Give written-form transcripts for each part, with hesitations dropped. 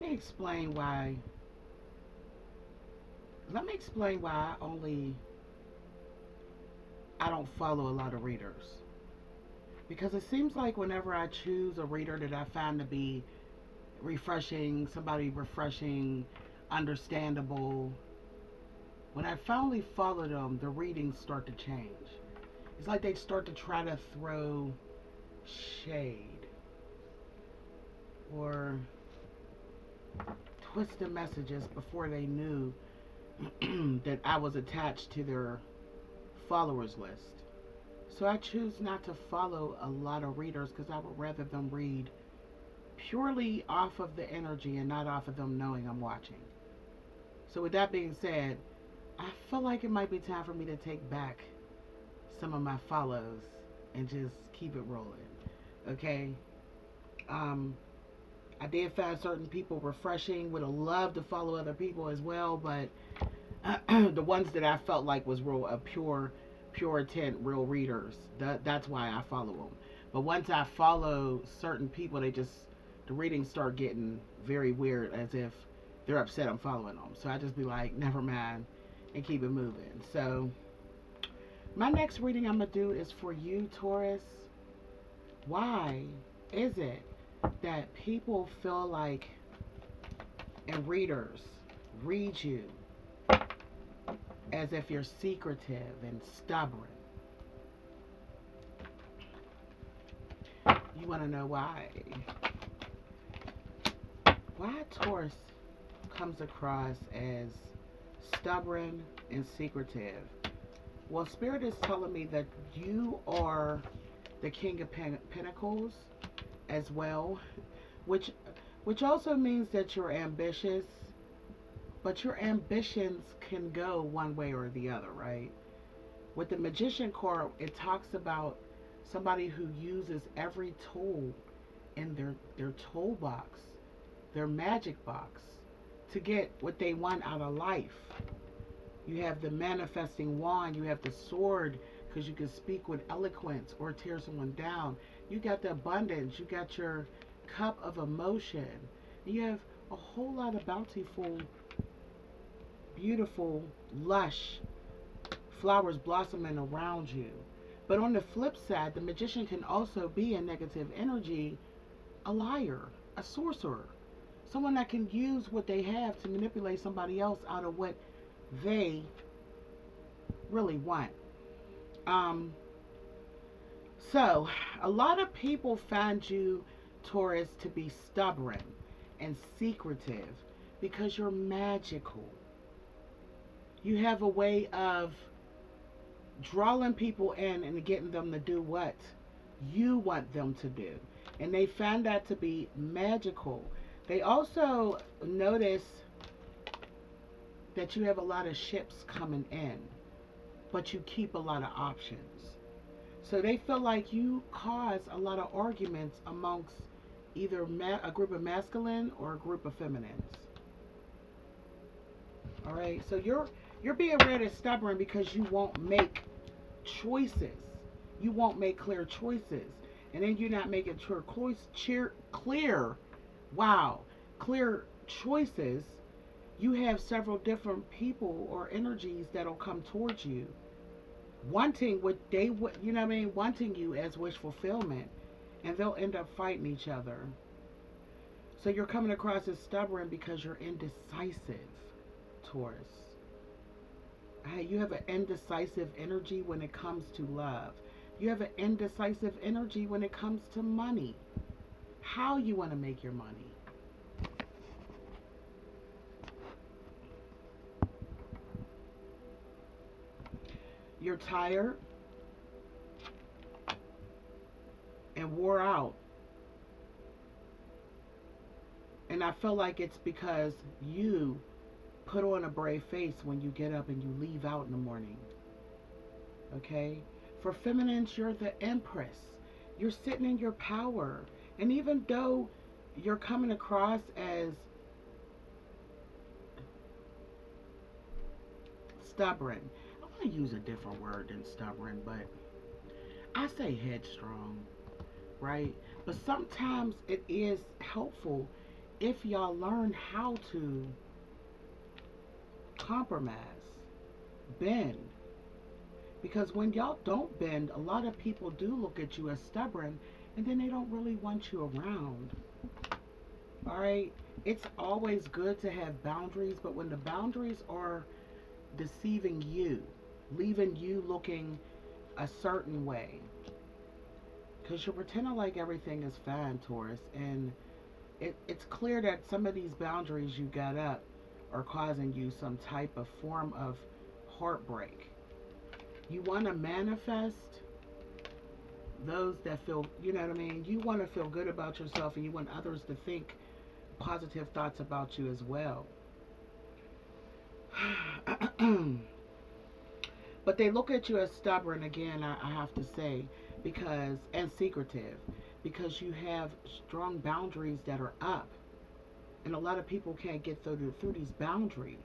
Let me explain why. Let me explain why I don't follow a lot of readers. Because it seems like whenever I choose a reader that I find to be refreshing, somebody refreshing, understandable, when I finally follow them, the readings start to change. It's like they start to try to throw shade or twist the messages before they knew that I was attached to their followers list. So I choose not to follow a lot of readers because I would rather them read purely off of the energy and not off of them knowing I'm watching. So with that being said, I feel like it might be time for me to take back some of my follows and just keep it rolling. Okay? Um, I did find certain people refreshing. Would have loved to follow other people as well, but the ones that I felt like was real, pure intent, real readers. That's why I follow them. But once I follow certain people, the readings start getting very weird, as if they're upset I'm following them. So I just be like, never mind, and keep it moving. So my next reading I'm gonna do is for you, Taurus. Why is it that people feel like, and readers read you as if you're secretive and stubborn? You want to know why? Why Taurus comes across as stubborn and secretive? Well, Spirit is telling me that you are the King of Pentacles as well, which which also means that you're ambitious, but your ambitions can go one way or the other, right? With the Magician card, it talks about somebody who uses every tool in their toolbox, their magic box, to get what they want out of life. You have the manifesting wand, you have the sword because you can speak with eloquence or tear someone down. You got the abundance, you got your cup of emotion. You have a whole lot of bountiful, beautiful, lush flowers blossoming around you. But on the flip side, the magician can also be a negative energy, a liar, a sorcerer, someone that can use what they have to manipulate somebody else out of what they really want. Um, so, a lot of people find you, Taurus, to be stubborn and secretive because you're magical. You have a way of drawing people in and getting them to do what you want them to do. And they find that to be magical. They also notice that you have a lot of ships coming in, but you keep a lot of options. So they feel like you cause a lot of arguments amongst either a group of masculine or a group of feminines. All right. So you're being read as stubborn because you won't make choices. You won't make clear choices, and then you're not making clear. Wow, clear choices. You have several different people or energies that'll come towards you, wanting what they would, you know what I mean, wanting you as wish fulfillment, and they'll end up fighting each other. So you're coming across as stubborn because you're indecisive, Taurus. You have an indecisive energy when it comes to love. You have an indecisive energy when it comes to money. How you want to make your money. You're tired and wore out. And I feel like it's because you put on a brave face when you get up and you leave out in the morning. Okay? For feminines, you're the empress. You're sitting in your power. And even though you're coming across as stubborn, I want to use a different word than stubborn, but I say headstrong, right? But sometimes it is helpful if y'all learn how to compromise, bend. Because when y'all don't bend, a lot of people do look at you as stubborn and then they don't really want you around. All right? It's always good to have boundaries, but when the boundaries are deceiving you, leaving you looking a certain way, because you're pretending like everything is fine, Taurus, and it's clear that some of these boundaries you got up are causing you some type of form of heartbreak. You want to manifest those that feel, you know what I mean? You want to feel good about yourself and you want others to think positive thoughts about you as well. But they look at you as stubborn again, I have to say, because, and secretive, because you have strong boundaries that are up. And a lot of people can't get through these boundaries.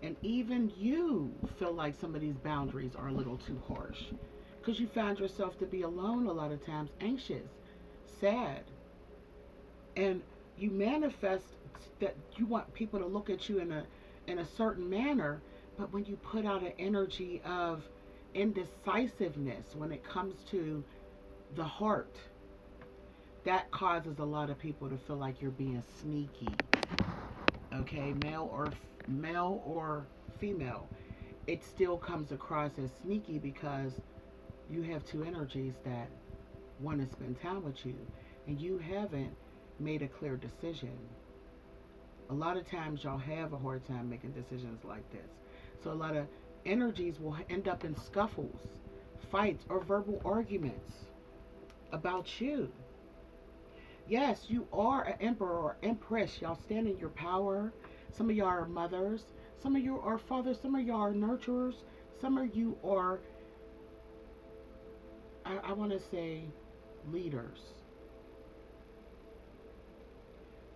And even you feel like some of these boundaries are a little too harsh because you find yourself to be alone a lot of times, anxious, sad, and you manifest that you want people to look at you in a certain manner, but when you put out an energy of indecisiveness when it comes to the heart, that causes a lot of people to feel like you're being sneaky. Okay, male or female, it still comes across as sneaky because you have two energies that want to spend time with you and you haven't made a clear decision. A lot of times y'all have a hard time making decisions like this. So a lot of energies will end up in scuffles, fights, or verbal arguments about you. Yes, you are an emperor or empress. Y'all stand in your power. Some of y'all are mothers. Some of you are fathers. Some of y'all are nurturers. Some of you are, I want to say, leaders.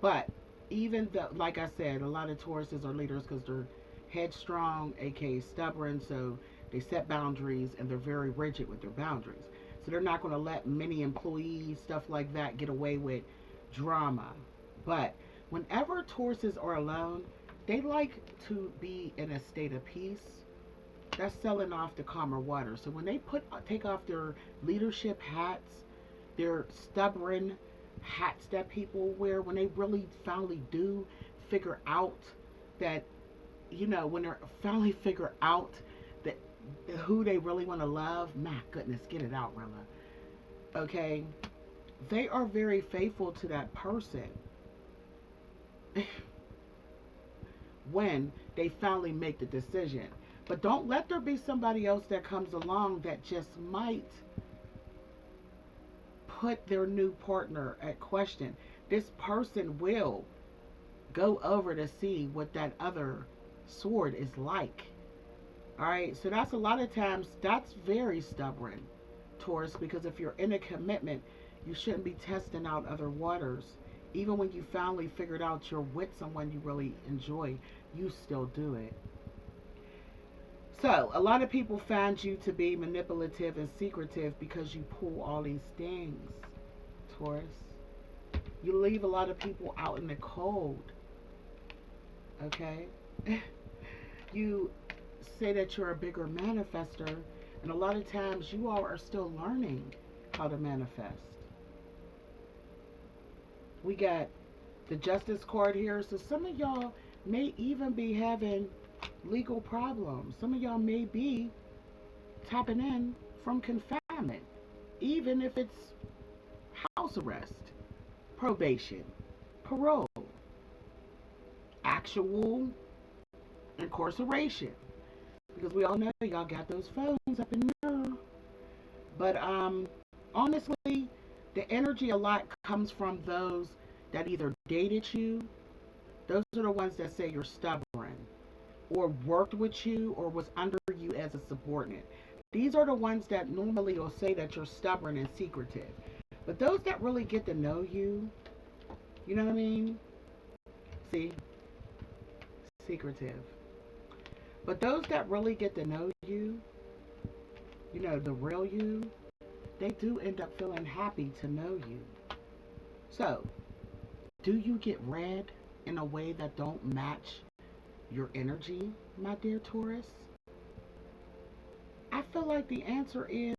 But even though, like I said, a lot of Tauruses are leaders because they're headstrong, aka stubborn, so they set boundaries and they're very rigid with their boundaries. So they're not going to let many employees, stuff like that, get away with drama. But whenever Tauruses are alone, they like to be in a state of peace. That's selling off the calmer water. So when they take off their leadership hats, their stubborn hats that people wear, when they really finally do figure out that, you know, when they're finally figure out that who they really want to love, my goodness, get it out, Rilla. Okay, they are very faithful to that person when they finally make the decision. But don't let there be somebody else that comes along that just might put their new partner at question. This person will go over to see what that other sword is like. All right, so that's a lot of times that's very stubborn, Taurus, because if you're in a commitment, you shouldn't be testing out other waters. Even when you finally figured out you're with someone you really enjoy, you still do it. So, a lot of people find you to be manipulative and secretive because you pull all these things, Taurus. You leave a lot of people out in the cold, okay? You say that you're a bigger manifester, and a lot of times you all are still learning how to manifest. We got the Justice card here, so some of y'all may even be having legal problems. Some of y'all may be tapping in from confinement, even if it's house arrest, probation, parole, actual incarceration. Because we all know y'all got those phones up in there. But honestly, the energy a lot comes from those that either dated you. Those are the ones that say you're stubborn, or worked with you, or was under you as a subordinate. These are the ones that normally will say that you're stubborn and secretive. But those that really get to know you know what I mean? See? Secretive. But those that really get to know you know, the real you, they do end up feeling happy to know you. So, Do you get read in a way that don't match your energy, my dear Taurus? I feel like the answer is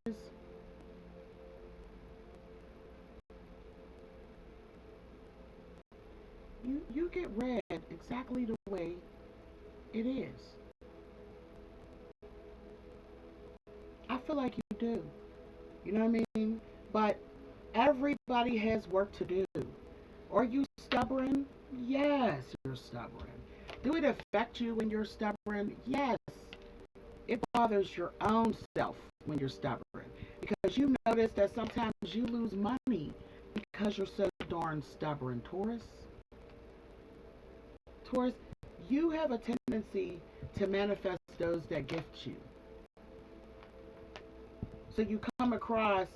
you get read exactly the way it is. I feel like you do. You know what I mean? But everybody has work to do. Are you stubborn? Yes, you're stubborn. Do it affect you when you're stubborn? Yes. It bothers your own self when you're stubborn. Because you notice that sometimes you lose money because you're so darn stubborn, Taurus. Taurus, you have a tendency to manifest those that gift you. So you come across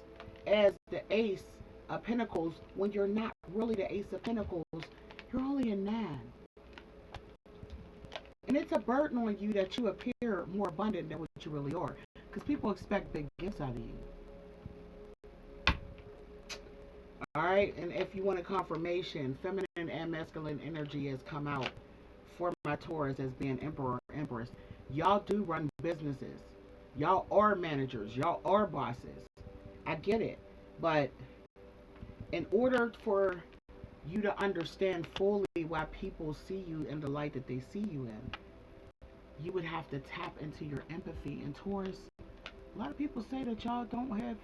as the ace of pentacles when you're not really the ace of pentacles. You're only a nine. And it's a burden on you that you appear more abundant than what you really are. Because people expect big gifts out of you. Alright, and if you want a confirmation, feminine and masculine energy has come out for my Taurus as being emperor or empress. Y'all do run businesses. Y'all are managers. Y'all are bosses. I get it. But in order for you to understand fully why people see you in the light that they see you in, you would have to tap into your empathy. And Taurus, a lot of people say that y'all don't have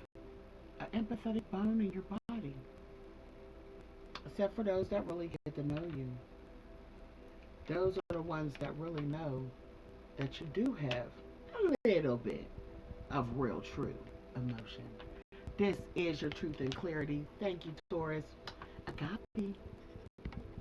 an empathetic bone in your body. Except for those that really get to know you. Those are the ones that really know that you do have a little bit of real true emotion. This is your truth and clarity. Thank you, Taurus. Agape.